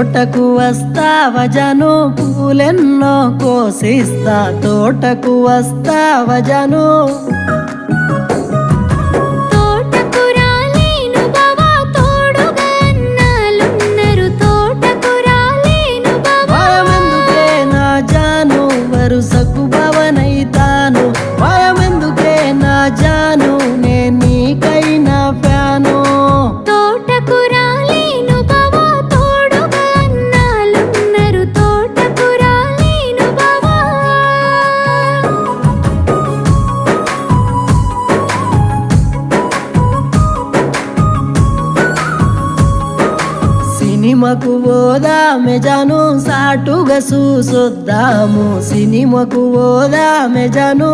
తోటకు వస్తావా జాను పూలెన్నో కోసిస్తా తోటకు వస్తావా జాను వరుసకు భవనైతాను భయమెందుకే నా జాను నే నీకైనా ఫ్యాను తోటకు రాలేను బావా తోడుగా అన్నాలున్నారు తోటకు రాలేను బావా సినిమాకు పోదామె జాను సాటుగా చూసొద్దాము సినిమాకు పోదామె జాను